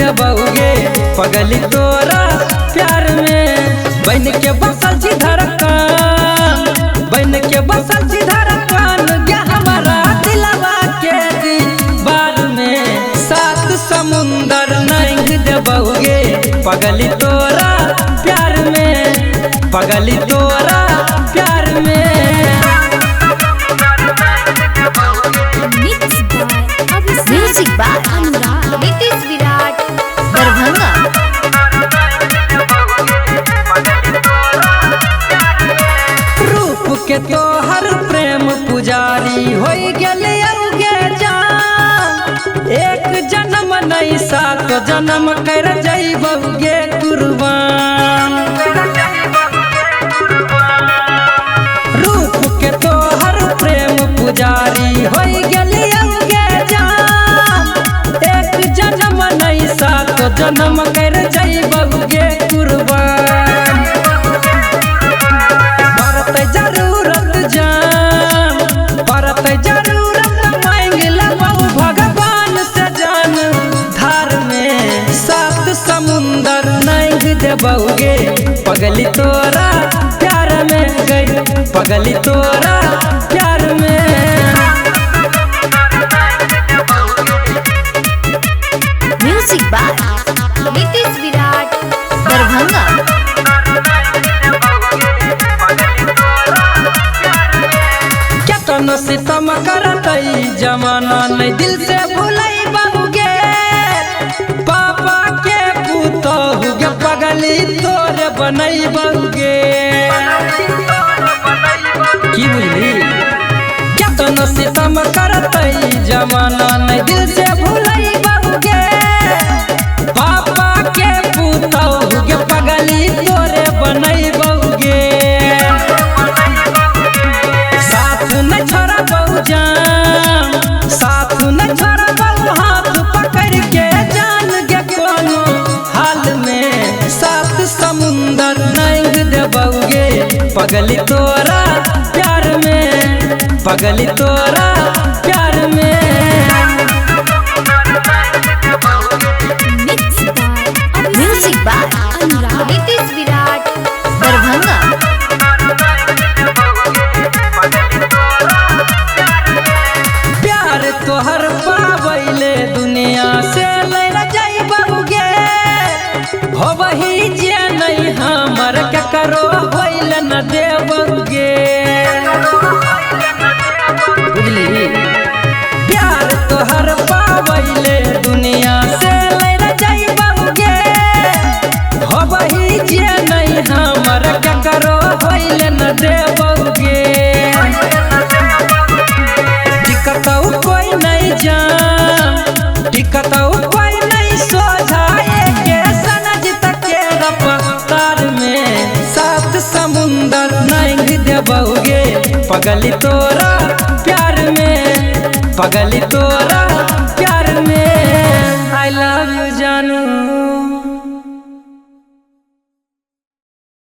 देबौगे पगली तोरा प्यार में। बन के बसल छी धड़कन, बन के बसल छी धड़कन गे हमारा दिलवा के दीवार में। सात समुंदर नहीं देबौगे पगली तोरा प्यार में, पगली तोरा प्यार में। म्यूजिक बाय अनुराग नीतीश विराट दरभंगा। रूप के तोहर प्रेम पुजारी हो गेले जान। एक जन्म नहीं सात जन्म कर जइबौगे कुर्बान। रूप के तोहर प्रेम पुजारी हो गेले जान। एक जन्म नहीं सात जन्म कर जइबौगे कुर्बान। परत जरूरत जान, परत जरूरत मांग लेबौ भगवान से जान धार में। सात समुंदर नहीं देबौगे पगली तोरा प्यार में गई, पगली तोरा प्यार में। म्यूजिक बाय नीतीश विराट दरभंगा। केतनो सितम करतई जमाना नहीं दिल से भुलैबौगे। पापा के पुतहु गे पगली तोरे बनैबौगे। की बुझली? केतनो सितम करतई जमाना नहीं दिल से भुलैबौगे। पापा के पुतहु गे पगली तोरे बनैबौगे। साथ न छोड़बौ जान, साथ न छोड़बौ हाथ पकड़ के जान गे कोनो हाल में। सात समुंदर नहीं देबौगे पगली तोरा प्यार में, पगली तोरा प्यार में। म्यूजिक बाय अनुराग नीतीश विराट दरभंगा। प्यार तोहर पावैले दुनिया से लड़ जइबौगे। हो वही जे नहीं हमर के करो होइल न देबौगे। बुझली? प्यार तोहर पावैले दुनिया से लड़ जइबौगे। हो वही जे नहीं हमर के करो होइल न देबौगे। टिकतौ कोई नहीं जान, टिकतौ कोई नहीं सोझाए के सनज तके रफ्तार में। सात समुंदर नहीं देबौगे पगली तोरा प्यार में, पगली तोरा प्यार में। आई लव यू जानू।